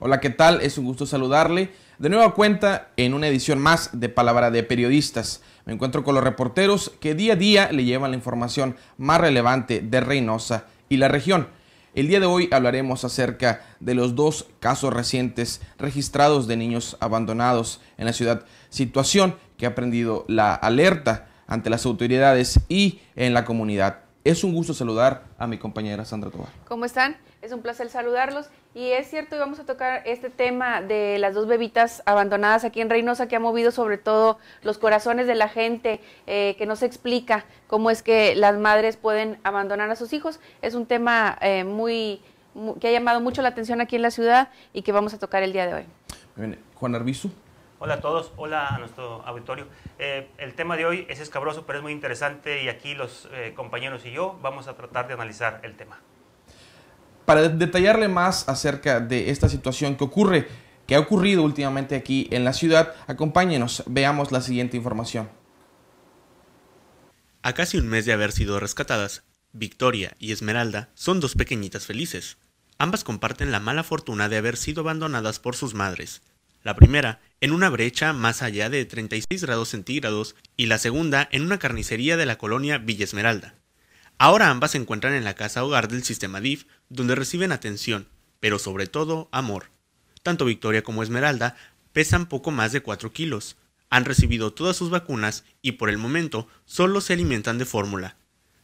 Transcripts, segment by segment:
Hola, ¿qué tal? Es un gusto saludarle. De nueva cuenta en una edición más de Palabra de Periodistas. Me encuentro con los reporteros que día a día le llevan la información más relevante de Reynosa y la región. El día de hoy hablaremos acerca de los dos casos recientes registrados de niños abandonados en la ciudad, situación que ha prendido la alerta ante las autoridades y en la comunidad. Es un gusto saludar a mi compañera Sandra Tobar. ¿Cómo están? Es un placer saludarlos. Y es cierto, vamos a tocar este tema de las dos bebitas abandonadas aquí en Reynosa, que ha movido sobre todo los corazones de la gente, que no se explica cómo es que las madres pueden abandonar a sus hijos. Es un tema que ha llamado mucho la atención aquí en la ciudad y que vamos a tocar el día de hoy. Bien, Juan Arbizu. Hola a todos, hola a nuestro auditorio. El tema de hoy es escabroso, pero es muy interesante y aquí los compañeros y yo vamos a tratar de analizar el tema. Para detallarle más acerca de esta situación que ha ocurrido últimamente aquí en la ciudad, acompáñenos, veamos la siguiente información. A casi un mes de haber sido rescatadas, Victoria y Esmeralda son dos pequeñitas felices. Ambas comparten la mala fortuna de haber sido abandonadas por sus madres. La primera en una brecha más allá de 36 grados centígrados y la segunda en una carnicería de la colonia Villa Esmeralda. Ahora ambas se encuentran en la casa hogar del sistema DIF, donde reciben atención, pero sobre todo amor. Tanto Victoria como Esmeralda pesan poco más de 4 kilos, han recibido todas sus vacunas y por el momento solo se alimentan de fórmula.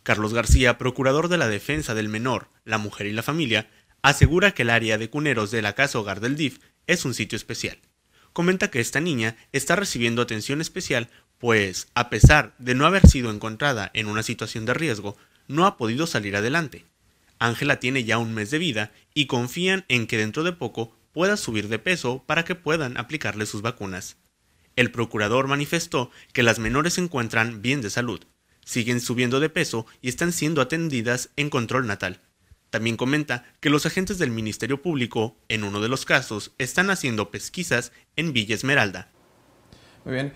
Carlos García, procurador de la defensa del menor, la mujer y la familia, asegura que el área de cuneros de la casa hogar del DIF es un sitio especial. Comenta que esta niña está recibiendo atención especial, pues, a pesar de no haber sido encontrada en una situación de riesgo, no ha podido salir adelante. Ángela tiene ya un mes de vida y confían en que dentro de poco pueda subir de peso para que puedan aplicarle sus vacunas. El procurador manifestó que las menores se encuentran bien de salud, siguen subiendo de peso y están siendo atendidas en control natal. También comenta que los agentes del Ministerio Público, en uno de los casos, están haciendo pesquisas en Villa Esmeralda. Muy bien.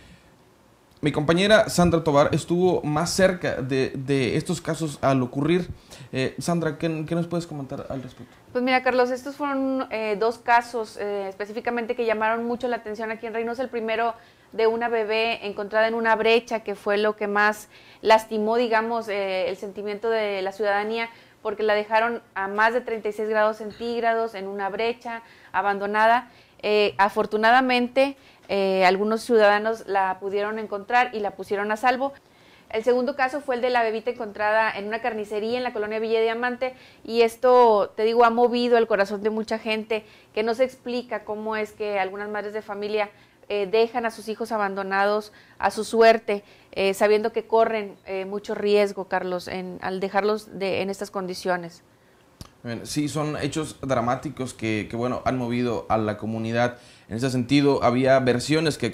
Mi compañera Sandra Tobar estuvo más cerca de estos casos al ocurrir. Sandra, ¿qué nos puedes comentar al respecto? Pues mira, Carlos, estos fueron dos casos específicamente que llamaron mucho la atención aquí en Reynosa. El primero de una bebé encontrada en una brecha, que fue lo que más lastimó, digamos, el sentimiento de la ciudadanía, porque la dejaron a más de 36 grados centígrados en una brecha, abandonada. Afortunadamente, algunos ciudadanos la pudieron encontrar y la pusieron a salvo. El segundo caso fue el de la bebita encontrada en una carnicería en la colonia Villa Diamante, y esto, te digo, ha movido el corazón de mucha gente, que no se explica cómo es que algunas madres de familia dejan a sus hijos abandonados a su suerte, sabiendo que corren mucho riesgo, Carlos, al dejarlos en estas condiciones. Sí, son hechos dramáticos que bueno, han movido a la comunidad. En ese sentido, había versiones que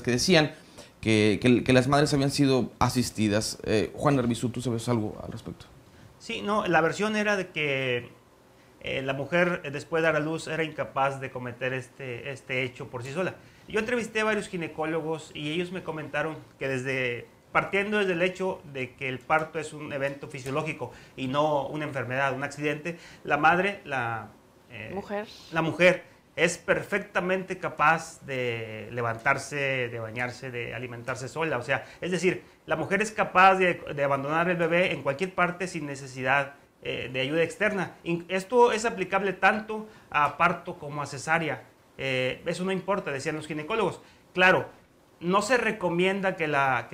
decían que las madres habían sido asistidas. Juan Arbizu, ¿tú sabes algo al respecto? Sí, no, la versión era de que la mujer después de dar a luz era incapaz de cometer este hecho por sí sola. Yo entrevisté a varios ginecólogos y ellos me comentaron que partiendo desde el hecho de que el parto es un evento fisiológico y no una enfermedad, un accidente, la madre, la mujer es perfectamente capaz de levantarse, de bañarse, de alimentarse sola. O sea, es decir, la mujer es capaz de abandonar el bebé en cualquier parte sin necesidad de ayuda externa. Esto es aplicable tanto a parto como a cesárea. Eso no importa, decían los ginecólogos. Claro, no se recomienda que la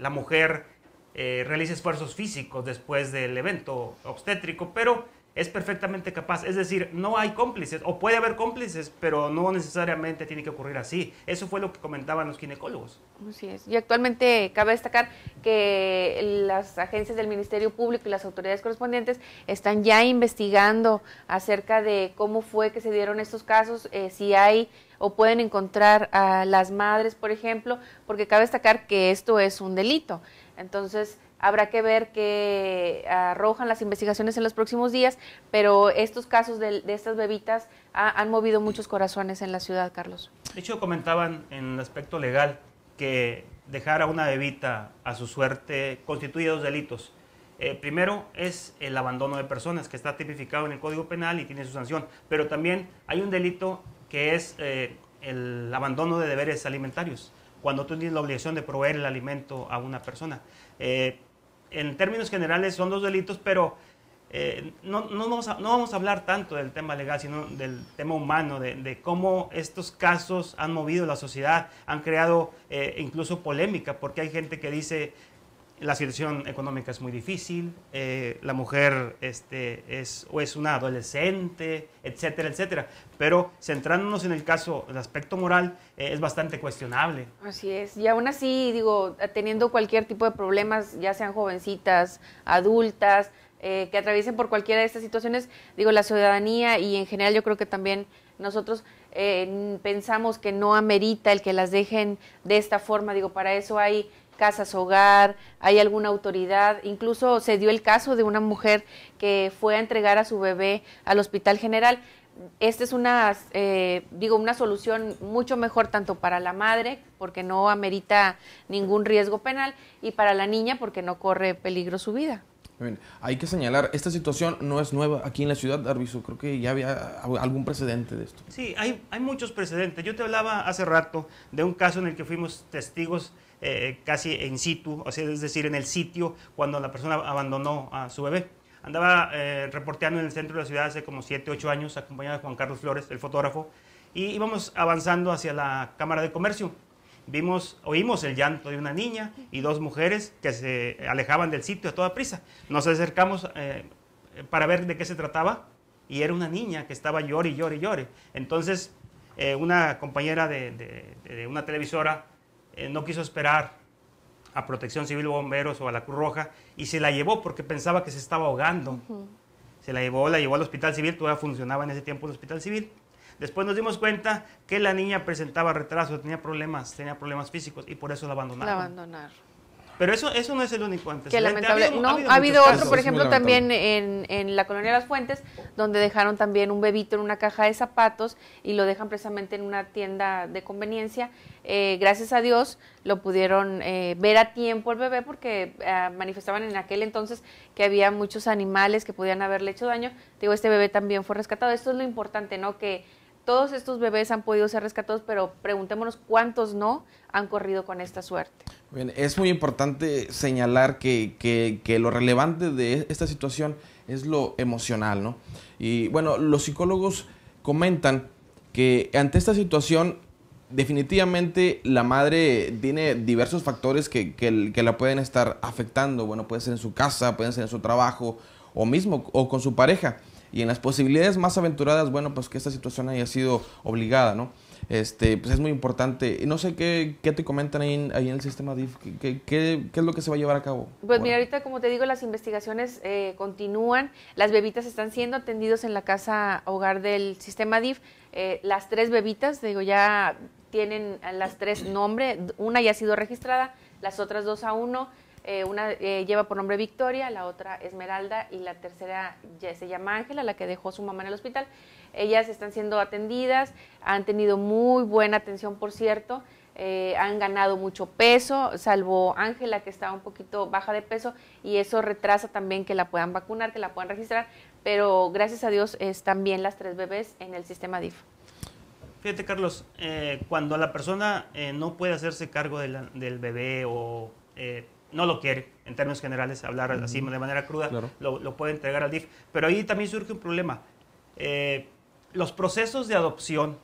mujer realice esfuerzos físicos después del evento obstétrico, pero es perfectamente capaz. Es decir, no hay cómplices, o puede haber cómplices, pero no necesariamente tiene que ocurrir así. Eso fue lo que comentaban los ginecólogos. Así es. Y actualmente cabe destacar que las agencias del Ministerio Público y las autoridades correspondientes están ya investigando acerca de cómo fue que se dieron estos casos, si hay o pueden encontrar a las madres, por ejemplo, porque cabe destacar que esto es un delito. Entonces, habrá que ver qué arrojan las investigaciones en los próximos días, pero estos casos de estas bebitas han movido muchos corazones en la ciudad, Carlos. De hecho, comentaban en el aspecto legal que dejar a una bebita a su suerte constituye dos delitos. Primero es el abandono de personas, que está tipificado en el Código Penal y tiene su sanción, pero también hay un delito que es el abandono de deberes alimentarios, cuando tú tienes la obligación de proveer el alimento a una persona. En términos generales son dos delitos, pero no vamos a hablar tanto del tema legal, sino del tema humano, de cómo estos casos han movido la sociedad, han creado incluso polémica, porque hay gente que dice la situación económica es muy difícil, la mujer es una adolescente, etcétera, etcétera. Pero centrándonos en el caso, el aspecto moral, es bastante cuestionable. Así es. Y aún así, digo, teniendo cualquier tipo de problemas, ya sean jovencitas, adultas, que atraviesen por cualquiera de estas situaciones, digo, la ciudadanía y en general yo creo que también nosotros pensamos que no amerita el que las dejen de esta forma. Digo, para eso hay casas hogar, hay alguna autoridad, incluso se dio el caso de una mujer que fue a entregar a su bebé al Hospital General. Esta es una solución mucho mejor tanto para la madre, porque no amerita ningún riesgo penal, y para la niña, porque no corre peligro su vida. Bien, hay que señalar, esta situación no es nueva aquí en la ciudad, Arvizu, creo que ya había algún precedente de esto. Sí, hay muchos precedentes. Yo te hablaba hace rato de un caso en el que fuimos testigos casi in situ, o sea, es decir, en el sitio, cuando la persona abandonó a su bebé. Andaba reporteando en el centro de la ciudad hace como 7, 8 años, acompañado de Juan Carlos Flores, el fotógrafo, y íbamos avanzando hacia la Cámara de Comercio. Oímos el llanto de una niña y dos mujeres que se alejaban del sitio a toda prisa. Nos acercamos para ver de qué se trataba, y era una niña que estaba llore y llore y llore. Entonces, una compañera de una televisora no quiso esperar a Protección Civil, Bomberos o a la Cruz Roja, y se la llevó porque pensaba que se estaba ahogando. Se la llevó al Hospital Civil, todavía funcionaba en ese tiempo el Hospital Civil. Después nos dimos cuenta que la niña presentaba retraso, tenía problemas físicos, y por eso la abandonaron. Pero eso no es el único antecedente. Que lamentable. Ha habido otro, por ejemplo, también en la colonia Las Fuentes, donde dejaron también un bebito en una caja de zapatos y lo dejan precisamente en una tienda de conveniencia. Gracias a Dios lo pudieron ver a tiempo el bebé, porque manifestaban en aquel entonces que había muchos animales que podían haberle hecho daño. Digo, este bebé también fue rescatado. Esto es lo importante, ¿no? Que todos estos bebés han podido ser rescatados, pero preguntémonos cuántos no han corrido con esta suerte. Bien, es muy importante señalar que lo relevante de esta situación es lo emocional, ¿no? Y bueno, los psicólogos comentan que ante esta situación definitivamente la madre tiene diversos factores que la pueden estar afectando. Bueno, puede ser en su casa, puede ser en su trabajo o con su pareja. Y en las posibilidades más aventuradas, bueno, pues que esta situación haya sido obligada, ¿no? Pues es muy importante. No sé qué te comentan ahí en el sistema DIF, ¿qué es lo que se va a llevar a cabo? Pues mira, ahorita como te digo, las investigaciones continúan, las bebitas están siendo atendidos en la casa hogar del sistema DIF, las 3 bebitas, digo, ya tienen las 3 nombre, una ya ha sido registrada, las otras 2 aún no. Una lleva por nombre Victoria, la otra Esmeralda y la tercera ya se llama Ángela, la que dejó su mamá en el hospital. Ellas están siendo atendidas, han tenido muy buena atención, por cierto, han ganado mucho peso, salvo Ángela, que estaba un poquito baja de peso, y eso retrasa también que la puedan vacunar, que la puedan registrar, pero gracias a Dios están bien las 3 bebés en el sistema DIF. Fíjate, Carlos, cuando la persona no puede hacerse cargo del bebé o no lo quiere, en términos generales, hablar así de manera cruda, claro, lo puede entregar al DIF. Pero ahí también surge un problema. Los procesos de adopción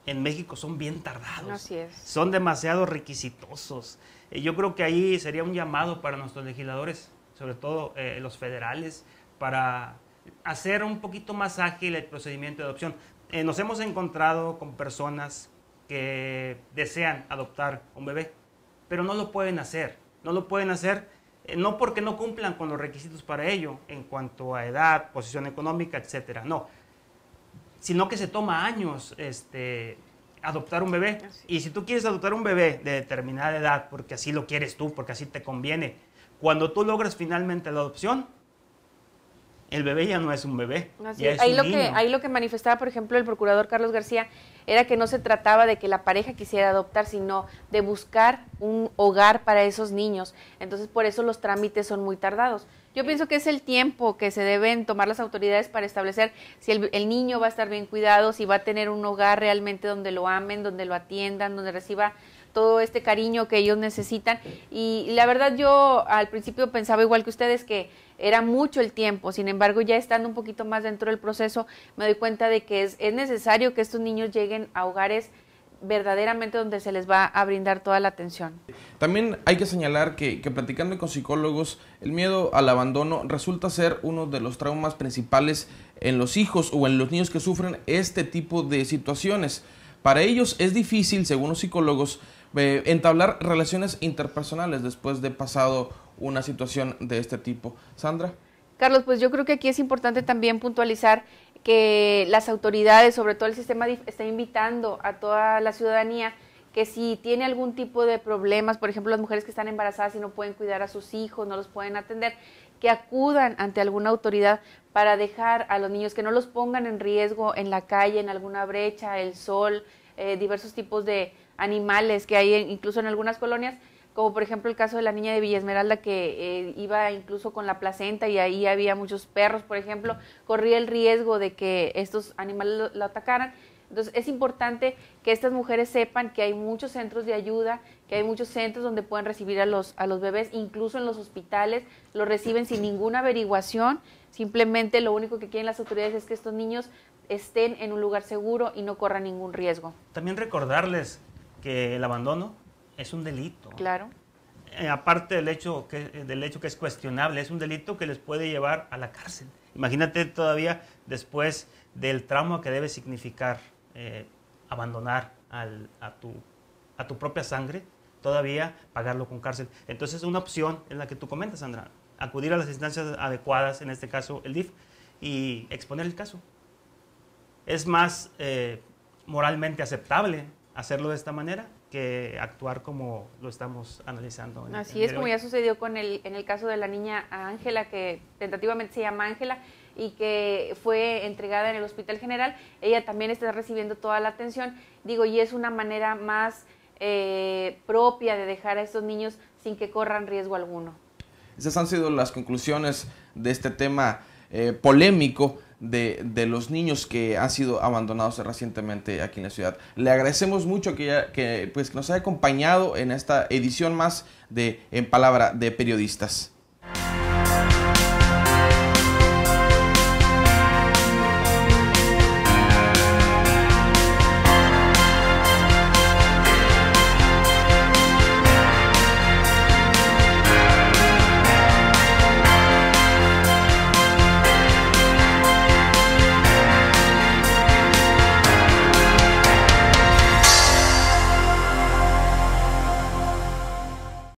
en México son bien tardados. Así es. Son demasiado requisitosos. Yo creo que ahí sería un llamado para nuestros legisladores, sobre todo los federales, para hacer un poquito más ágil el procedimiento de adopción. Nos hemos encontrado con personas que desean adoptar un bebé, pero no lo pueden hacer. No lo pueden hacer, no porque no cumplan con los requisitos para ello, en cuanto a edad, posición económica, etcétera, no. Sino que se toma años adoptar un bebé. Y si tú quieres adoptar un bebé de determinada edad, porque así lo quieres tú, porque así te conviene, cuando tú logras finalmente la adopción, el bebé ya no es un bebé. Ya es un niño. Ahí lo que manifestaba, por ejemplo, el procurador Carlos García, era que no se trataba de que la pareja quisiera adoptar, sino de buscar un hogar para esos niños. Entonces, por eso los trámites son muy tardados. Yo pienso que es el tiempo que se deben tomar las autoridades para establecer si el niño va a estar bien cuidado, si va a tener un hogar realmente donde lo amen, donde lo atiendan, donde reciba todo este cariño que ellos necesitan. Y la verdad, yo al principio pensaba igual que ustedes que era mucho el tiempo. Sin embargo, ya estando un poquito más dentro del proceso, me doy cuenta de que es necesario que estos niños lleguen a hogares verdaderamente donde se les va a brindar toda la atención. También hay que señalar que platicando con psicólogos, el miedo al abandono resulta ser uno de los traumas principales en los hijos o en los niños que sufren este tipo de situaciones. Para ellos es difícil, según los psicólogos, entablar relaciones interpersonales después de pasado una situación de este tipo. Sandra. Carlos, pues yo creo que aquí es importante también puntualizar que las autoridades, sobre todo el sistema DIF, está invitando a toda la ciudadanía que si tiene algún tipo de problemas, por ejemplo, las mujeres que están embarazadas y no pueden cuidar a sus hijos, no los pueden atender, que acudan ante alguna autoridad para dejar a los niños, que no los pongan en riesgo en la calle, en alguna brecha, el sol, diversos tipos de animales que hay incluso en algunas colonias, como por ejemplo el caso de la niña de Villa Esmeralda que iba incluso con la placenta y ahí había muchos perros, por ejemplo, corría el riesgo de que estos animales lo atacaran. Entonces es importante que estas mujeres sepan que hay muchos centros de ayuda, que hay muchos centros donde pueden recibir a los bebés, incluso en los hospitales, los reciben sin ninguna averiguación, simplemente lo único que quieren las autoridades es que estos niños estén en un lugar seguro y no corran ningún riesgo. También recordarles que el abandono es un delito. Claro. Aparte del hecho que es cuestionable, es un delito que les puede llevar a la cárcel. Imagínate todavía después del trauma que debe significar abandonar a tu propia sangre, todavía pagarlo con cárcel. Entonces una opción es la que tú comentas, Sandra, acudir a las instancias adecuadas, en este caso el DIF, y exponer el caso. Es más moralmente aceptable hacerlo de esta manera que actuar como lo estamos analizando. Así es, como ya sucedió en el caso de la niña Ángela, que tentativamente se llama Ángela, y que fue entregada en el Hospital General. Ella también está recibiendo toda la atención, y es una manera más propia de dejar a estos niños sin que corran riesgo alguno. Esas han sido las conclusiones de este tema polémico de los niños que han sido abandonados recientemente aquí en la ciudad. Le agradecemos mucho que nos haya acompañado en esta edición más de En Palabra de Periodistas.